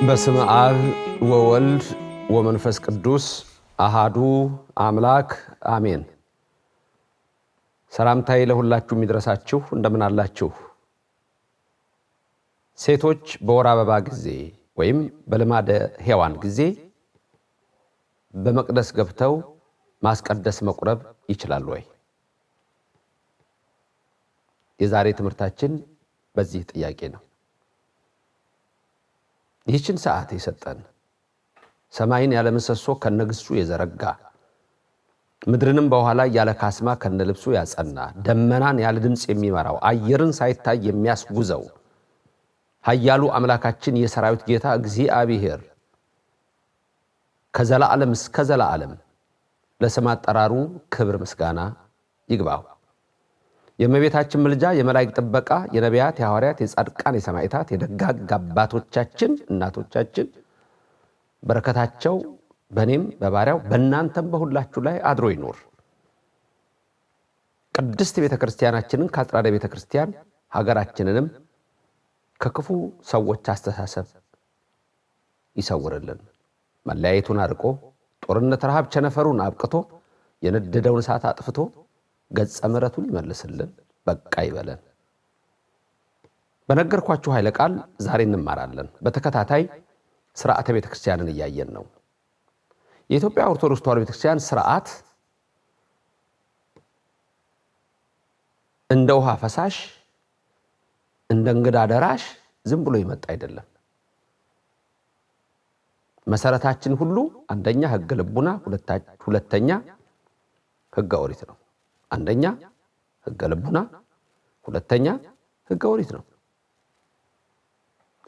በስመ አብ ወወልድ ወመንፈስ ቅዱስ አሃዱ አምላክ አሜን። ሰላምታዬ ለሁላችሁ የሚድረሳችሁ እንደምን አላችሁ? ሴቶች በወር አበባ ጊዜ ወይም በልማደ ሔዋን ጊዜ በመቅደስ ገብተው ማስቀደስ መቁረብ ይችላሉ ወይ? የዛሬ ትምህርታችን በዚህ ጥያቄ ነው። ይህችን ሰዓት የሰጠን ሰማይን ያለ ምሰሶ ከነግሱ የዘረጋ ምድርንም በኋላ ያለ ካስማ ከነልብሱ ያጸና ደመናን ያለ ድምጽ የሚመራው አየርን ሳይታይ የሚያስጉዘው ኃያሉ አምላካችን የሰራዊት ጌታ እግዚአብሔር ከዘላለም እስከ ዘላለም ለስም አጠራሩ ክብር ምስጋና ይግባው። የእመቤታችን ምልጃ፣ የመላእክት ጥበቃ፣ የነቢያት፣ የሐዋርያት፣ የጻድቃን፣ የሰማዕታት፣ የደጋግ አባቶቻችን እናቶቻችን በረከታቸው በእኔም በባሪያው በእናንተም በሁላችሁ ላይ አድሮ ይኖር። ቅድስት ቤተክርስቲያናችንን ከአጽራረ ቤተክርስቲያን ሀገራችንንም ከክፉ ሰዎች አስተሳሰብ ይሰውርልን። መለያየቱን አርቆ ጦርነት፣ ረሃብ፣ ቸነፈሩን አብቅቶ የነደደውን እሳት አጥፍቶ ገጸ ምሕረቱን ይመልስልን። በቃ ይበለን። በነገርኳችሁ ኃይለ ቃል ዛሬ እንማራለን። በተከታታይ ስርዓተ ቤተክርስቲያንን እያየን ነው። የኢትዮጵያ ኦርቶዶክስ ተዋሕዶ ቤተክርስቲያን ስርዓት እንደ ውሃ ፈሳሽ እንደ እንግዳ ደራሽ ዝም ብሎ ይመጣ አይደለም። መሰረታችን ሁሉ አንደኛ ሕገ ልቡና፣ ሁለተኛ ሕገ ኦሪት ነው። አንደኛ ሕገ ልቡና፣ ሁለተኛ ሕገ ኦሪት ነው።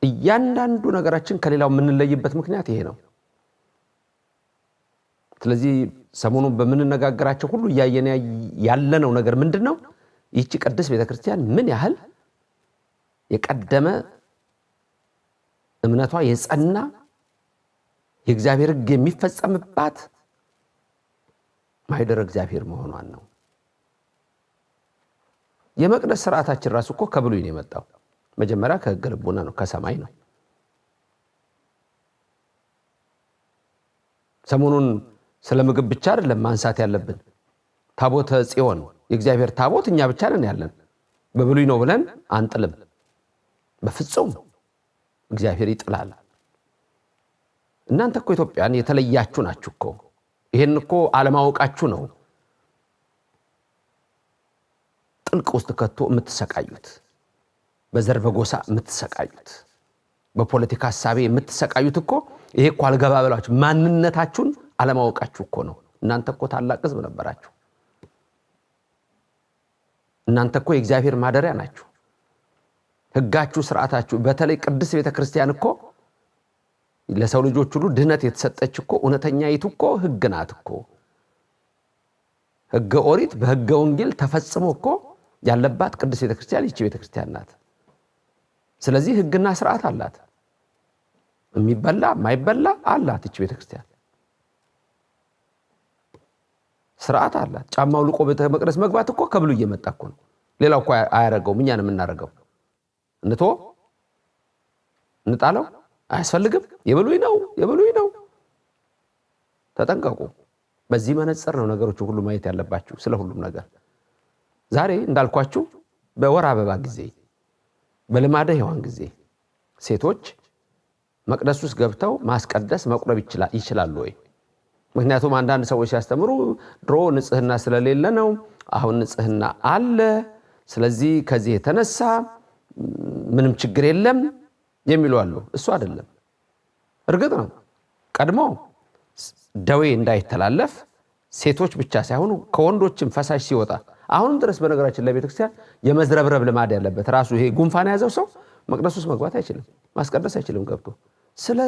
እያንዳንዱ ነገራችን ከሌላው የምንለይበት ምክንያት ይሄ ነው። ስለዚህ ሰሞኑን በምንነጋገራቸው ሁሉ እያየን ያለነው ነገር ምንድነው? ይህች ቅድስት ቤተክርስቲያን ምን ያህል የቀደመ እምነቷ የጸና የእግዚአብሔር ሕግ የሚፈጸምባት ማኅደረ እግዚአብሔር መሆኗን ነው። የመቅደስ ስርዓታችን ራሱ እኮ ከብሉይ ነው የመጣው። መጀመሪያ ከሕገ ልቡና ነው፣ ከሰማይ ነው። ሰሞኑን ስለ ምግብ ብቻ አይደለም ማንሳት ያለብን። ታቦተ ጽዮን የእግዚአብሔር ታቦት እኛ ብቻ ነን ያለን። በብሉይ ነው ብለን አንጥልም። በፍጹም እግዚአብሔር ይጥላል። እናንተ እኮ ኢትዮጵያን የተለያችሁ ናችሁ እኮ። ይሄን እኮ አለማወቃችሁ ነው ጥልቅ ውስጥ ከቶ የምትሰቃዩት፣ በዘር በጎሳ የምትሰቃዩት፣ በፖለቲካ ሐሳቤ የምትሰቃዩት እኮ ይሄ እኮ አልገባ ብላችሁ ማንነታችሁን አለማወቃችሁ እኮ ነው። እናንተ እኮ ታላቅ ሕዝብ ነበራችሁ። እናንተ እኮ የእግዚአብሔር ማደሪያ ናችሁ። ሕጋችሁ፣ ስርዓታችሁ፣ በተለይ ቅድስት ቤተክርስቲያን እኮ ለሰው ልጆች ሁሉ ድህነት የተሰጠች እኮ እውነተኛይቱ እኮ ሕግ ናት እኮ። ሕገ ኦሪት በሕገ ወንጌል ተፈጽሞ እኮ ያለባት ቅድስት ቤተክርስቲያን ይህች ቤተክርስቲያን ናት። ስለዚህ ሕግና ስርዓት አላት። የሚበላ የማይበላ አላት ይህች ቤተክርስቲያን። ስርዓት አላት። ጫማው ልቆ ቤተ መቅደስ መግባት እኮ ከብሉይ እየመጣ እኮ ነው። ሌላው እኮ አያረገውም፣ እኛ ነው የምናረገው። እንቶ እንጣለው አያስፈልግም። የብሉይ ነው። ተጠንቀቁ። በዚህ መነጽር ነው ነገሮች ሁሉ ማየት ያለባችሁ፣ ስለ ሁሉም ነገር። ዛሬ እንዳልኳችሁ በወር አበባ ጊዜ፣ በልማደ ሔዋን ጊዜ ሴቶች መቅደስ ውስጥ ገብተው ማስቀደስ መቁረብ ይችላሉ ወይ? ምክንያቱም አንዳንድ ሰዎች ሲያስተምሩ ድሮ ንጽህና ስለሌለ ነው፣ አሁን ንጽህና አለ፣ ስለዚህ ከዚህ የተነሳ ምንም ችግር የለም የሚሉ አሉ። እሱ አይደለም። እርግጥ ነው ቀድሞ ደዌ እንዳይተላለፍ ሴቶች ብቻ ሳይሆኑ ከወንዶችም ፈሳሽ ሲወጣ አሁንም ድረስ በነገራችን ላይ ቤተክርስቲያን የመዝረብረብ ልማድ ያለበት ራሱ ይሄ ጉንፋን የያዘው ሰው መቅደስ ውስጥ መግባት አይችልም፣ ማስቀደስ አይችልም ገብቶ። ስለ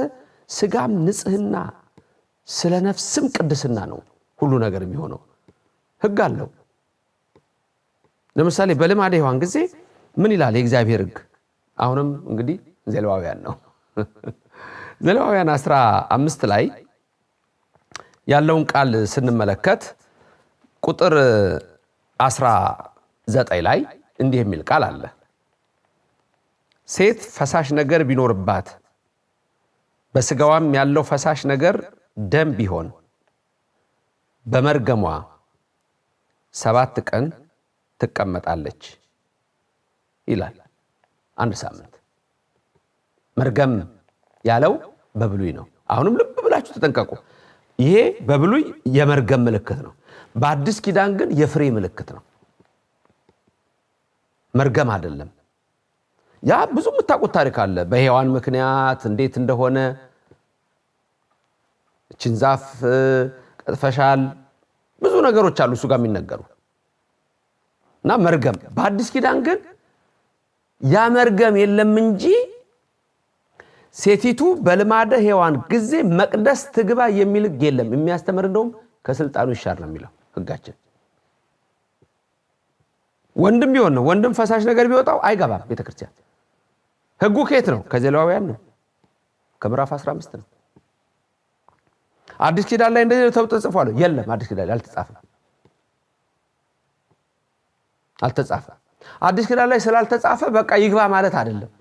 ስጋም ንጽህና ስለ ነፍስም ቅድስና ነው ሁሉ ነገር የሚሆነው። ሕግ አለው። ለምሳሌ በልማደ ሔዋን ጊዜ ምን ይላል የእግዚአብሔር ሕግ? አሁንም እንግዲህ ዘሌዋውያን ነው። ዘሌዋውያን 15 ላይ ያለውን ቃል ስንመለከት ቁጥር 19 ላይ እንዲህ የሚል ቃል አለ። ሴት ፈሳሽ ነገር ቢኖርባት በስጋዋም ያለው ፈሳሽ ነገር ደም ቢሆን በመርገሟ 7 ቀን ትቀመጣለች ይላል። 1 ሳምንት መርገም ያለው በብሉይ ነው። አሁንም ልብ ብላችሁ ተጠንቀቁ። ይሄ በብሉይ የመርገም ምልክት ነው። በአዲስ ኪዳን ግን የፍሬ ምልክት ነው። መርገም አይደለም። ያ ብዙ የምታውቁት ታሪክ አለ። በሔዋን ምክንያት እንዴት እንደሆነ እችን ዛፍ ቀጥፈሻል፣ ብዙ ነገሮች አሉ እሱ ጋር የሚነገሩ እና መርገም። በአዲስ ኪዳን ግን ያ መርገም የለም እንጂ ሴቲቱ በልማደ ሔዋን ጊዜ መቅደስ ትግባ የሚል ሕግ የለም። የሚያስተምር እንደውም ከስልጣኑ ይሻር ነው የሚለው ሕጋችን። ወንድም ቢሆን ነው ወንድም ፈሳሽ ነገር ቢወጣው አይገባም ቤተክርስቲያን። ሕጉ ከየት ነው? ከዘሌዋውያን ነው፣ ከምዕራፍ 15 ነው። አዲስ ኪዳን ላይ እንደዚህ ተጽፏል? የለም፣ አዲስ ኪዳን ላይ አልተጻፈም። አዲስ ኪዳን ላይ ስላልተጻፈ በቃ ይግባ ማለት አይደለም።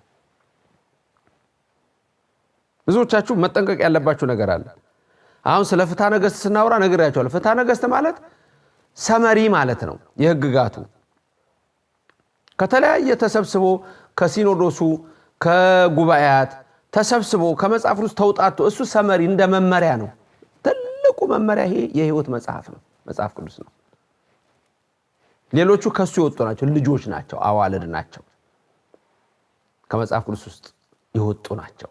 ብዙዎቻችሁ መጠንቀቅ ያለባችሁ ነገር አለ። አሁን ስለ ፍትሐ ነገሥት ስናወራ ነግሬያችኋለሁ። ፍትሐ ነገሥት ማለት ሰመሪ ማለት ነው። የሕግጋቱ ከተለያየ ተሰብስቦ ከሲኖዶሱ ከጉባኤያት ተሰብስቦ ከመጽሐፍ ውስጥ ተውጣጡ እሱ ሰመሪ እንደ መመሪያ ነው። ትልቁ መመሪያ ይሄ የሕይወት መጽሐፍ ነው፣ መጽሐፍ ቅዱስ ነው። ሌሎቹ ከሱ የወጡ ናቸው፣ ልጆች ናቸው፣ አዋልድ ናቸው፣ ከመጽሐፍ ቅዱስ ውስጥ የወጡ ናቸው።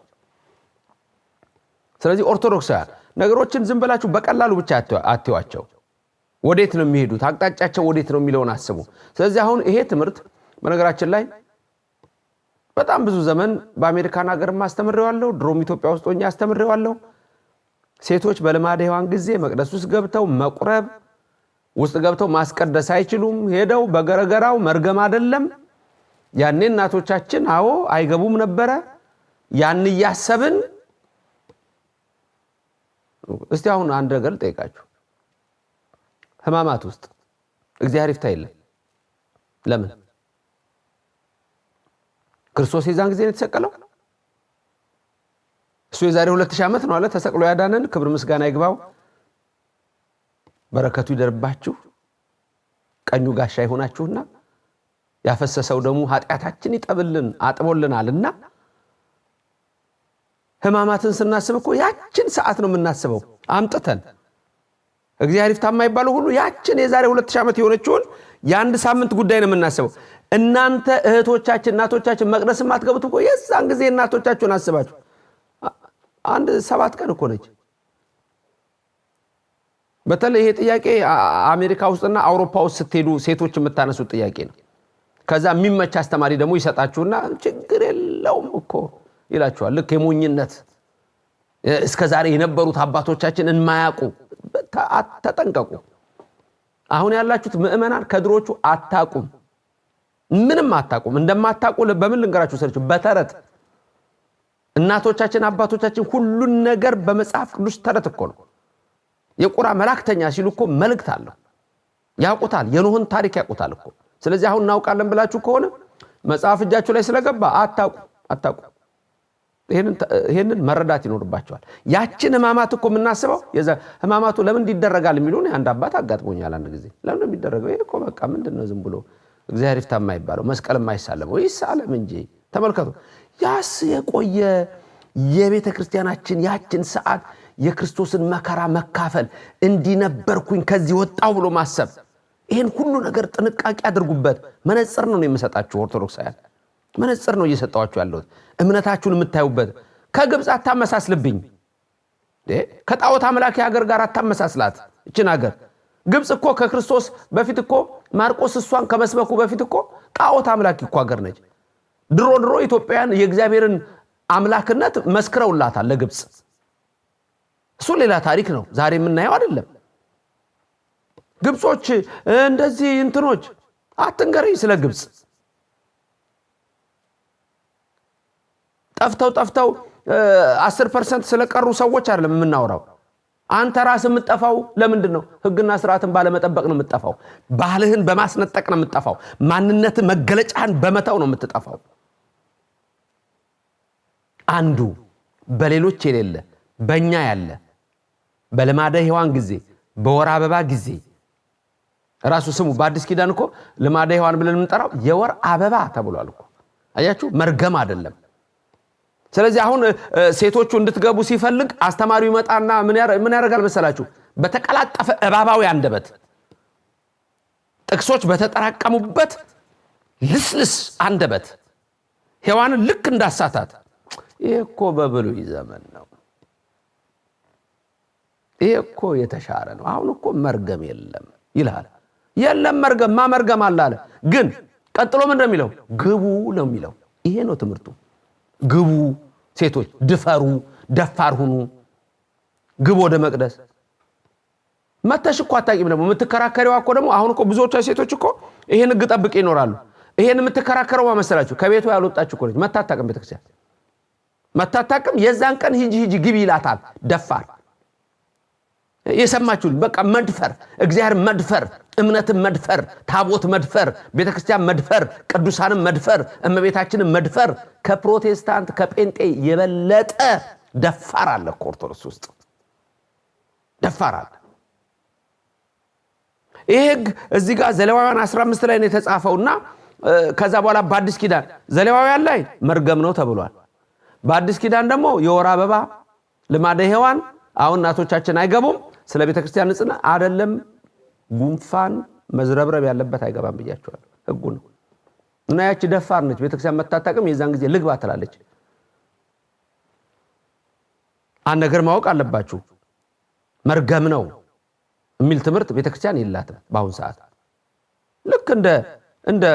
ስለዚህ ኦርቶዶክሳውያን ነገሮችን ዝም ብላችሁ በቀላሉ ብቻ አትዩዋቸው። ወዴት ነው የሚሄዱት? አቅጣጫቸው ወዴት ነው የሚለውን አስቡ። ስለዚህ አሁን ይሄ ትምህርት በነገራችን ላይ በጣም ብዙ ዘመን በአሜሪካን ሀገርም አስተምሬዋለሁ፣ ድሮም ኢትዮጵያ ውስጥ ሆኜ አስተምሬዋለሁ። ሴቶች በልማደ ሔዋን ጊዜ መቅደስ ውስጥ ገብተው መቁረብ ውስጥ ገብተው ማስቀደስ አይችሉም። ሄደው በገረገራው መርገም አይደለም። ያኔ እናቶቻችን አዎ አይገቡም ነበረ። ያን እያሰብን እስቲ አሁን አንድ ነገር ጠይቃችሁ፣ ሕማማት ውስጥ እግዚአብሔር ይፍታ የለም። ለምን? ክርስቶስ የዛን ጊዜ ነው የተሰቀለው። እሱ የዛሬ 2000 ዓመት ነው አለ ተሰቅሎ ያዳነን። ክብር ምስጋና ይግባው፣ በረከቱ ይደርባችሁ፣ ቀኙ ጋሻ ይሆናችሁና ያፈሰሰው ደሙ ኃጢአታችን ይጠብልን አጥቦልናልና ሕማማትን ስናስብ እኮ ያችን ሰዓት ነው የምናስበው። አምጥተን እግዚአብሔር ይፍታ የማይባለው ሁሉ ያችን የዛሬ 2000 ዓመት የሆነችውን የአንድ ሳምንት ጉዳይ ነው የምናስበው። እናንተ እህቶቻችን እናቶቻችን መቅደስ ማትገቡት እኮ የዛን ጊዜ እናቶቻችሁን አስባችሁ። አንድ 7 ቀን እኮ ነች። በተለይ ይሄ ጥያቄ አሜሪካ ውስጥና አውሮፓ ውስጥ ስትሄዱ ሴቶች የምታነሱት ጥያቄ ነው። ከዛ የሚመች አስተማሪ ደግሞ ይሰጣችሁና ችግር የለውም እኮ ይላችኋል። ልክ የሞኝነት እስከ ዛሬ የነበሩት አባቶቻችን እንማያውቁ። ተጠንቀቁ። አሁን ያላችሁት ምእመናን ከድሮቹ አታቁም፣ ምንም አታቁም። እንደማታቁ በምን ልንገራችሁ ሰርች በተረት እናቶቻችን አባቶቻችን ሁሉን ነገር በመጽሐፍ ቅዱስ ተረት እኮ ነው። የቁራ መላእክተኛ ሲሉ እኮ መልእክት አለው፣ ያውቁታል። የኖህን ታሪክ ያውቁታል እኮ። ስለዚህ አሁን እናውቃለን ብላችሁ ከሆነ መጽሐፍ እጃችሁ ላይ ስለገባ አታቁ። ይሄንን መረዳት ይኖርባቸዋል። ያችን ሕማማት እኮ የምናስበው ሕማማቱ ለምን ይደረጋል የሚሉን አንድ አባት አጋጥሞኛል አንድ ጊዜ። ለምን የሚደረገው ይሄ እኮ በቃ ምንድነው ዝም ብሎ እግዚአብሔር ይፍታ የማይባለው መስቀል የማይሳለመው ይሳለም እንጂ። ተመልከቱ፣ ያስ የቆየ የቤተ ክርስቲያናችን ያችን ሰዓት የክርስቶስን መከራ መካፈል እንዲነበርኩኝ ከዚህ ወጣው ብሎ ማሰብ፣ ይሄን ሁሉ ነገር ጥንቃቄ አድርጉበት። መነጽር ነው የምሰጣችሁ ኦርቶዶክሳውያን፣ መነጽር ነው እየሰጣችሁ ያለሁት እምነታችሁን የምታዩበት። ከግብፅ አታመሳስልብኝ፣ ከጣዖት አምላኪ ሀገር ጋር አታመሳስላት እችን ሀገር። ግብፅ እኮ ከክርስቶስ በፊት እኮ ማርቆስ እሷን ከመስበኩ በፊት እኮ ጣዖት አምላኪ እኮ ሀገር ነች። ድሮ ኢትዮጵያውያን የእግዚአብሔርን አምላክነት መስክረውላታል ለግብፅ። እሱ ሌላ ታሪክ ነው፣ ዛሬ የምናየው አይደለም። ግብጾች እንደዚህ እንትኖች አትንገረኝ ስለ ግብፅ። ጠፍተው 10% ስለቀሩ ሰዎች አይደለም የምናወራው። አንተ ራስህ የምትጠፋው ለምንድን ነው? ሕግና ስርዓትን ባለመጠበቅ ነው የምትጠፋው። ባህልህን በማስነጠቅ ነው የምትጠፋው። ማንነት መገለጫህን በመተው ነው የምትጠፋው። አንዱ በሌሎች የሌለ በእኛ ያለ በልማደ ሔዋን ጊዜ በወር አበባ ጊዜ ራሱ ስሙ በአዲስ ኪዳን እኮ ልማደ ሔዋን ብለን የምንጠራው የወር አበባ ተብሏል እኮ አያችሁ መርገም አይደለም ስለዚህ አሁን ሴቶቹ እንድትገቡ ሲፈልግ አስተማሪው ይመጣና ምን ያደርጋል መሰላችሁ በተቀላጠፈ እባባዊ አንደበት ጥቅሶች በተጠራቀሙበት ልስልስ አንደበት ሔዋንን ልክ እንዳሳታት ይሄ እኮ በብሉይ ዘመን ነው ይሄ እኮ የተሻረ ነው አሁን እኮ መርገም የለም ይላል የለም መርገም አለ ግን ቀጥሎ ምን እንደሚለው ግቡ ነው የሚለው ይሄ ነው ትምህርቱ ግቡ ሴቶች ድፈሩ ደፋር ሁኑ ግቡ ወደ መቅደስ መተሽ እኮ አታቂም ደግሞ የምትከራከሪው እኮ ደግሞ አሁን እኮ ብዙዎች ሴቶች እኮ ይሄን ህግ ጠብቀው ይኖራሉ ይሄን የምትከራከረው ማመሰላችሁ ከቤቱ ያልወጣችሁ እኮ ነች መታታቀም ቤተክርስቲያን መታታቀም የዛን ቀን ሂጂ ግቢ ይላታል ደፋር የሰማችሁን በቃ መድፈር እግዚአብሔር መድፈር እምነትን መድፈር ታቦት መድፈር ቤተክርስቲያን መድፈር ቅዱሳንን መድፈር እመቤታችንን መድፈር ከፕሮቴስታንት ከጴንጤ የበለጠ ደፋር አለ ኦርቶዶክስ ውስጥ ደፋር አለ ይሄ ህግ እዚህ ጋር ዘሌዋውያን 15 ላይ ነው የተጻፈውና ከዛ በኋላ በአዲስ ኪዳን ዘሌዋውያን ላይ መርገም ነው ተብሏል በአዲስ ኪዳን ደግሞ የወር አበባ ልማደ ሔዋን አሁን እናቶቻችን አይገቡም ስለ ቤተክርስቲያን ንጽህና አይደለም ጉንፋን መዝረብረብ ያለበት አይገባም ብያቸዋለሁ ህጉ ነው እና ያቺ ደፋር ነች ቤተክርስቲያን መታጣቀም የዛን ጊዜ ልግባ ትላለች አንድ ነገር ማወቅ አለባችሁ መርገም ነው የሚል ትምህርት ቤተክርስቲያን የላትም በአሁን ሰዓት ልክ እንደ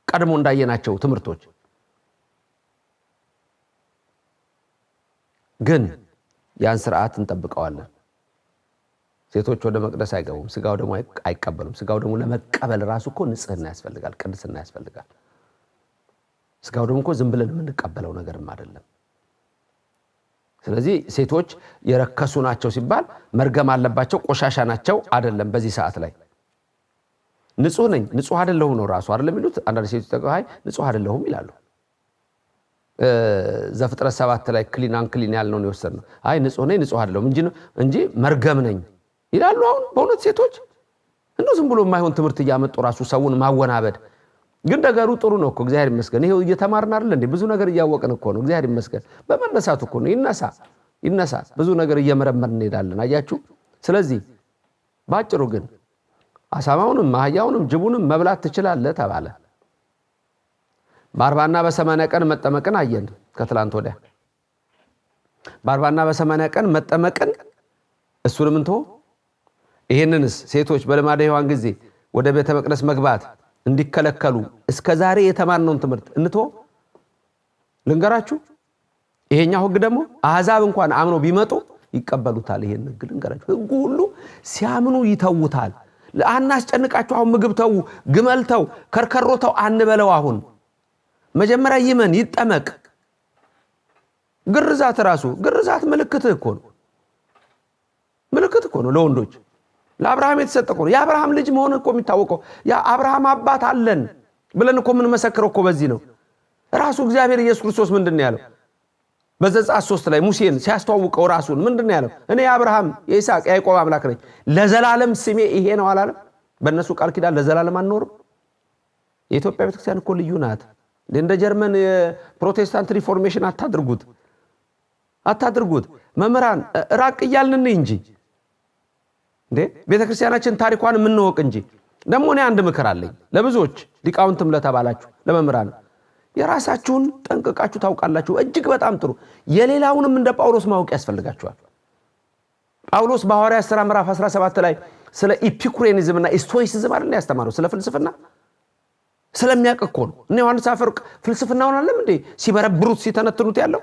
ቀድሞ እንዳየናቸው ትምህርቶች ግን ያን ስርዓት እንጠብቀዋለን ሴቶች ወደ መቅደስ አይገቡም ስጋው ደግሞ አይቀበሉም ስጋው ደግሞ ለመቀበል ራሱ እኮ ንጽህና ያስፈልጋል ቅድስና ያስፈልጋል ስጋው ደግሞ እኮ ዝም ብለን የምንቀበለው ነገርም አይደለም ስለዚህ ሴቶች የረከሱ ናቸው ሲባል መርገም አለባቸው ቆሻሻ ናቸው አይደለም በዚህ ሰዓት ላይ ንጹህ ነኝ ንጹህ አይደለሁም ነው ራሱ አይደለም ይሉት አንዳንድ ሴቶች ተቀባይ ንጹህ አይደለሁም ይላሉ ዘፍጥረት 7 ላይ ክሊን ያልነው ነው የወሰድነው አይ ንጹህ ነኝ ንጹህ አይደለሁም እንጂ መርገም ነኝ ይላሉ አሁን በእውነት ሴቶች እንደው ዝም ብሎ የማይሆን ትምህርት ያመጡ ራሱ ሰውን ማወናበድ ግን ነገሩ ጥሩ ነው እኮ እግዚአብሔር ይመስገን ይሄው እየተማርን አይደል እንዴ ብዙ ነገር ያወቅን እኮ ነው እግዚአብሔር ይመስገን በመነሳቱ እኮ ነው ይነሳ ብዙ ነገር እየመረመርን እንሄዳለን አያችሁ ስለዚህ ባጭሩ ግን አሳማውንም ማህያውንም ጅቡንም መብላት ትችላለህ ተባለ በ40ና በ80 ቀን መጠመቅን አየን ከትላንት ወዲያ በ40ና በ80 ቀን መጠመቅን እሱንም እንቶ ይሄንንስ ሴቶች በልማደ ሔዋን ጊዜ ወደ ቤተ መቅደስ መግባት እንዲከለከሉ እስከዛሬ የተማርነውን ትምህርት እንቶ ልንገራችሁ ይሄኛው ህግ ደግሞ አሕዛብ እንኳን አምኖ ቢመጡ ይቀበሉታል ይሄን ህግ ልንገራችሁ ህጉ ሁሉ ሲያምኑ ይተውታል ለአናስጨንቃችሁ አሁን ምግብ ተው ግመል ተው ከርከሮ ተው አንበለው አሁን መጀመሪያ ይመን ይጠመቅ ግርዛት ምልክት እኮ ነው ለወንዶች ለአብርሃም የተሰጠ እኮ ነው የአብርሃም ልጅ መሆን እኮ የሚታወቀው ያ አብርሃም አባት አለን ብለን እኮ ምን መሰከረው እኮ በዚህ ነው ራሱ እግዚአብሔር ኢየሱስ ክርስቶስ ምንድነው ያለው በዘጸአት 3 ላይ ሙሴን ሲያስተዋውቀው ራሱን ምንድነው ያለው እኔ አብርሃም የይስሐቅ ያዕቆብ አምላክ ነኝ ለዘላለም ስሜ ይሄ ነው አላለም በእነሱ ቃል ኪዳን ለዘላለም አንኖርም የኢትዮጵያ ቤተክርስቲያን እኮ ልዩ ናት እንደ ጀርመን የፕሮቴስታንት ሪፎርሜሽን አታድርጉት መምህራን ራቅ እያልን እንጂ እንዴ ቤተክርስቲያናችን ታሪኳን ምንወቅ እንጂ ደግሞ እኔ አንድ ምክር አለኝ ለብዙዎች ሊቃውንትም ለተባላችሁ ለመምህራን የራሳችሁን ጠንቅቃችሁ ታውቃላችሁ እጅግ በጣም ጥሩ የሌላውንም እንደ ጳውሎስ ማወቅ ያስፈልጋችኋል ጳውሎስ በሐዋርያት ሥራ ምዕራፍ 17 ላይ ስለ ኢፒኩሬኒዝም እና ስቶይሲዝም አይደል ያስተማረው ስለ ፍልስፍና ስለሚያውቅ እኮ ነው እነ ዮሐንስ አፈወርቅ ፍልስፍናውን አለም እንዴ ሲበረብሩት ሲተነትኑት ያለው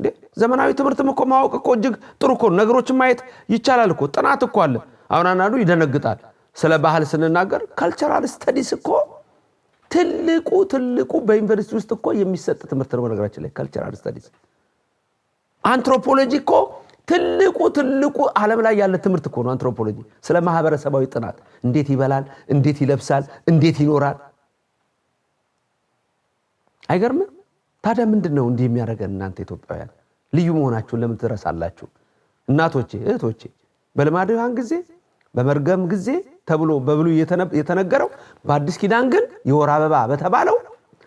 እንዴ ዘመናዊ ትምህርትም እኮ ማወቅ እኮ እጅግ ጥሩ እኮ ነገሮችን ማየት ይቻላል እኮ ጥናት እኮ አለ አሁን አንዱ ይደነግጣል ስለ ባህል ስንናገር ካልቸራል ስተዲስ እኮ ትልቁ በዩኒቨርሲቲ ውስጥ እኮ የሚሰጥ ትምህርት ነው ነገራችን ላይ ካልቸራል ስተዲስ አንትሮፖሎጂ እኮ ትልቁ ዓለም ላይ ያለ ትምህርት እኮ ነው አንትሮፖሎጂ ስለ ማህበረሰባዊ ጥናት እንዴት ይበላል እንዴት ይለብሳል እንዴት ይኖራል አይገርም ታዲያ ምንድነው እንዲህ የሚያደርገን እናንተ ኢትዮጵያውያን ልዩ መሆናችሁን ለምን ትረሳላችሁ? እናቶቼ እህቶቼ፣ በልማደ ሔዋን ጊዜ በመርገም ጊዜ ተብሎ በብሉይ የተነገረው በአዲስ ኪዳን ግን የወር አበባ በተባለው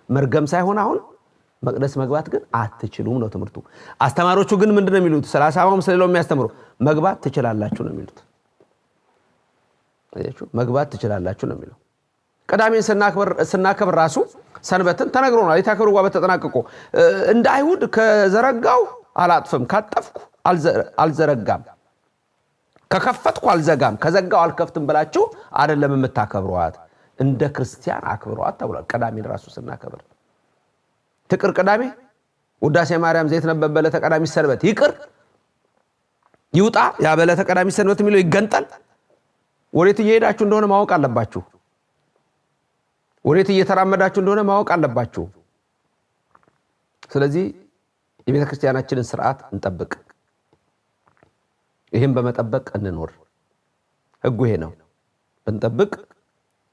መርገም ሳይሆን አሁን መቅደስ መግባት ግን አትችሉም ነው ትምህርቱ። አስተማሪዎቹ ግን ምንድነው የሚሉት? 30 ስለሌለው የሚያስተምሩ መግባት ትችላላችሁ ነው የሚሉት። አያችሁ፣ መግባት ትችላላችሁ ነው የሚለው። ቅዳሜን ስናከብር ራሱ ሰንበትን ተነግሮናል። የታከብሩ በተጠናቀቁ እንደ አይሁድ ከዘረጋው አላጥፍም፣ ካጠፍኩ አልዘረጋም፣ ከከፈትኩ አልዘጋም፣ ከዘጋው አልከፍትም ብላችሁ አይደለም የምታከብሯት፣ እንደ ክርስቲያን አክብሯት ተብሏል። ቅዳሜን ራሱ ስናከብር ትቅር ቅዳሜ፣ ውዳሴ ማርያም ዘይት ነበበለ ተቀዳሚ ሰንበት ይቅር ይውጣ፣ ያበለ ተቀዳሚ ሰንበት የሚለው ይገንጠል። ወዴት እየሄዳችሁ እንደሆነ ማወቅ አለባችሁ። ወዴት እየተራመዳችሁ እንደሆነ ማወቅ አለባችሁ። ስለዚህ የቤተ ክርስቲያናችንን ስርዓት እንጠብቅ፣ ይህም በመጠበቅ እንኖር። ህጉ ይሄ ነው። ብንጠብቅ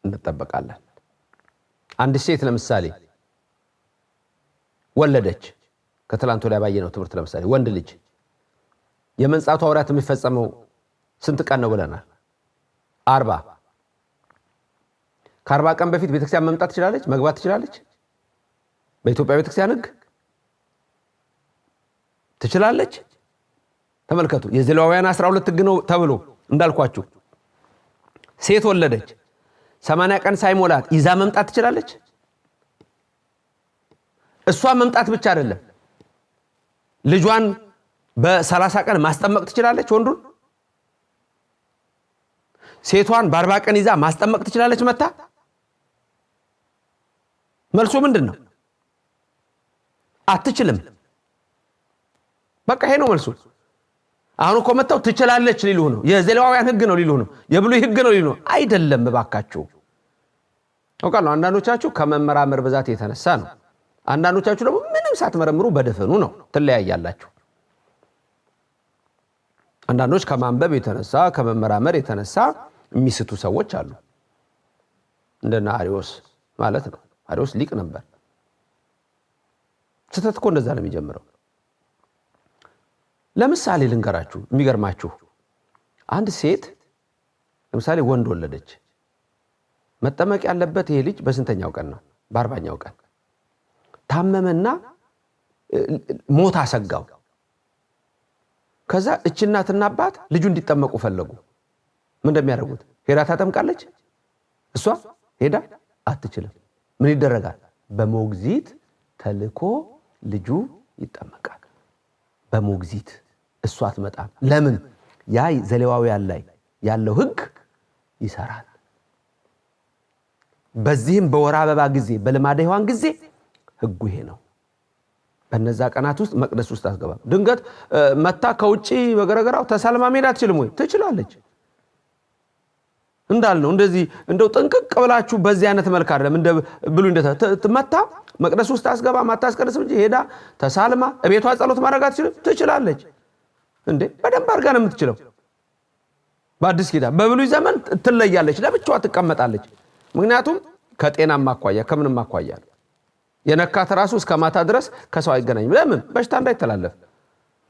እንጠበቃለን። አንድ ሴት ለምሳሌ ወለደች። ከትላንት ወዲያ ባየነው ትምህርት ለምሳሌ ወንድ ልጅ የመንጻቱ ወራት የሚፈጸመው ስንት ቀን ነው ብለናል? 40። ከ40 ቀን በፊት ቤተክርስቲያን መምጣት ትችላለች፣ መግባት ትችላለች። በኢትዮጵያ ቤተክርስቲያን ህግ ትችላለች። ተመልከቱ፣ የዘሌዋውያን 12 ህግ ነው ተብሎ እንዳልኳችሁ ሴት ወለደች 80 ቀን ሳይሞላት ይዛ መምጣት ትችላለች። እሷ መምጣት ብቻ አይደለም፣ ልጇን በ30 ቀን ማስጠመቅ ትችላለች። ወንዱን ሴቷን በ40 ቀን ይዛ ማስጠመቅ ትችላለች። መታ መልሱ ምንድን ነው? አትችልም። በቃ ይሄ ነው መልሱ። አሁን እኮ መጣው ትችላለች ሊሉ ነው። የዘሌዋውያን ህግ ነው ሊሉ ነው። የብሉይ ህግ ነው ሊሉ ነው። አይደለም ባካችሁ። አውቃለሁ አንዳንዶቻችሁ ከመመራመር ብዛት የተነሳ ነው። አንዳንዶቻችሁ ደግሞ ምንም ሳትመረምሩ በደፈኑ ነው። ትለያያላችሁ። አንዳንዶች ከማንበብ የተነሳ ከመመራመር የተነሳ የሚስቱ ሰዎች አሉ። እንደና አሪዮስ ማለት ነው። አሪዮስ ሊቅ ነበር። ስህተት እኮ እንደዛ ነው የሚጀምረው። ለምሳሌ ልንገራችሁ የሚገርማችሁ፣ አንድ ሴት ለምሳሌ ወንድ ወለደች። መጠመቅ ያለበት ይሄ ልጅ በስንተኛው ቀን ነው? በ40ኛው ቀን። ታመመና ሞት አሰጋው። ከዛ እቺ እናትና አባት ልጁ እንዲጠመቁ ፈለጉ። ምን እንደሚያደርጉት? ሄዳ ታጠምቃለች። እሷ ሄዳ አትችልም። ምን ይደረጋል? በሞግዚት ተልኮ ልጁ ይጠመቃል። በሞግዚት እሷ አትመጣም። ለምን? ያ ዘሌዋውያን ላይ ያለው ህግ ይሰራል። በዚህም በወር አበባ ጊዜ በልማደ ሔዋን ጊዜ ህጉ ይሄ ነው። በነዛ ቀናት ውስጥ መቅደስ ውስጥ አትገባም። ድንገት መታ ከውጪ በገረገራው ተሳልማ መሄድ አትችልም ወይ? ትችላለች። እንዳልነው እንደዚህ እንደው ጥንቅቅ ብላችሁ በዚህ አይነት መልክ አይደለም እንደ ብሉ መታ መቅደስ ውስጥ አስገባ ማታስቀደስም እንጂ ሄዳ ተሳልማ እቤቷ ጸሎት ማድረግ አትችልም? ትችላለች። እንዴ በደንብ አድርጋ ነው የምትችለው። በአዲስ ኪዳን በብሉይ ዘመን ትለያለች፣ ለብቻዋ ትቀመጣለች። ምክንያቱም ከጤናማ አኳያ ከምንም አኳያ የነካት ራሱ እስከ ማታ ድረስ ከሰው አይገናኝም። ለምን? በሽታ እንዳይተላለፍ።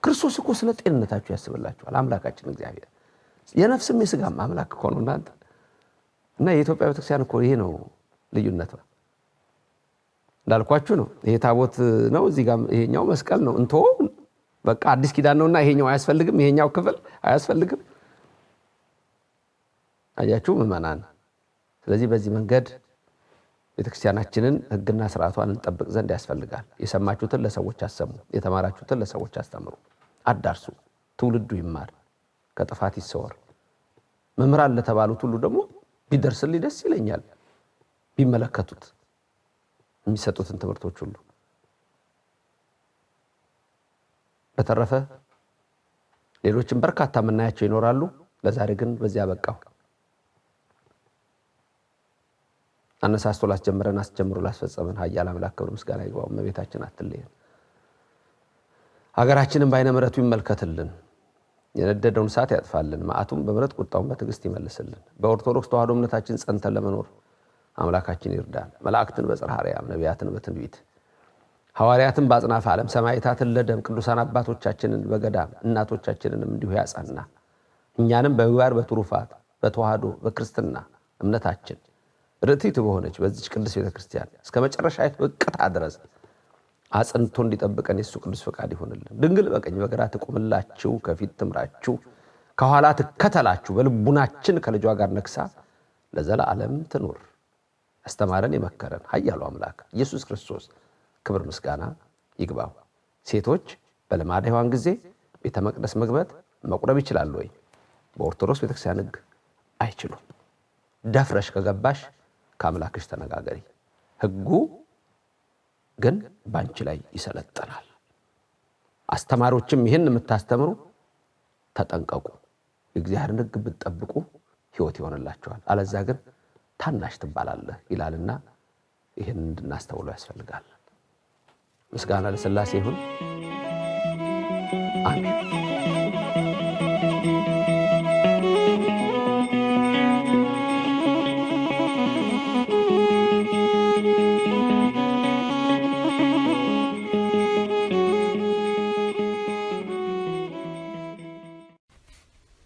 ክርስቶስ እኮ ስለ ጤንነታችሁ ያስብላችኋል። አምላካችን እግዚአብሔር የነፍስም የስጋም አምላክ እኮ ነው እናንተ። እና የኢትዮጵያ ቤተክርስቲያን እኮ ይሄ ነው ልዩነቱ። እንዳልኳችሁ ነው። ይሄ ታቦት ነው፣ እዚህ ጋር ይሄኛው መስቀል ነው። እንቶ በቃ አዲስ ኪዳን ነውና ይሄኛው አያስፈልግም፣ ይሄኛው ክፍል አያስፈልግም። አያችሁ ምዕመናን። ስለዚህ በዚህ መንገድ ቤተክርስቲያናችንን ህግና ስርዓቷን እንጠብቅ ዘንድ ያስፈልጋል። የሰማችሁትን ለሰዎች አሰሙ፣ የተማራችሁትን ለሰዎች አስተምሩ፣ አዳርሱ። ትውልዱ ይማር፣ ከጥፋት ይሰወር። መምህራን ለተባሉት ሁሉ ደግሞ ቢደርስልኝ ደስ ይለኛል፣ ቢመለከቱት የሚሰጡትን ትምህርቶች ሁሉ። በተረፈ ሌሎችም በርካታ የምናያቸው ይኖራሉ። ለዛሬ ግን በዚያ በቃው። አነሳስቶ ላስጀመረን አስጀምሮ ላስፈጸመን ኃያል አምላክ ክብር ምስጋና ይግባው። እመቤታችን አትለየን። ሀገራችንን በዓይነ ምሕረቱ ይመልከትልን፣ የነደደውን እሳት ያጥፋልን፣ መዓቱን በምሕረት ቁጣውን በትዕግስት ይመልስልን። በኦርቶዶክስ ተዋሕዶ እምነታችን ጸንተን ለመኖር አምላካችን ይርዳን። መላእክትን በጽርሐ አርያም ነቢያትን በትንቢት ሐዋርያትን በአጽናፈ ዓለም ሰማዕታትን ለደም ቅዱሳን አባቶቻችንን በገዳም እናቶቻችንንም እንዲሁ ያጸና እኛንም በምግባር በትሩፋት በተዋህዶ በክርስትና እምነታችን ርትዕት በሆነች በዚች ቅዱስ ቤተክርስቲያን እስከ መጨረሻ እቅታ ድረስ አጽንቶ እንዲጠብቀን የሱ ቅዱስ ፈቃድ ይሁንልን። ድንግል በቀኝ በግራ ትቁምላችሁ፣ ከፊት ትምራችሁ፣ ከኋላ ትከተላችሁ፣ በልቡናችን ከልጇ ጋር ነግሳ ለዘላለም ትኑር። ያስተማረን የመከረን ኃያሉ አምላክ ኢየሱስ ክርስቶስ ክብር ምስጋና ይግባው። ሴቶች በልማደ ሔዋን ጊዜ ቤተ መቅደስ መግባት መቁረብ ይችላሉ ወይ? በኦርቶዶክስ ቤተክርስቲያን ሕግ አይችሉም። ደፍረሽ ከገባሽ ከአምላክሽ ተነጋገሪ። ሕጉ ግን ባንቺ ላይ ይሰለጥናል። አስተማሪዎችም ይህን የምታስተምሩ ተጠንቀቁ። የእግዚአብሔርን ሕግ ብትጠብቁ ሕይወት ይሆንላችኋል። አለዛ ግን ታናሽ ትባላለህ ይላልና ይህን እንድናስተውለው ያስፈልጋል። ምስጋና ለሥላሴ ይሁን።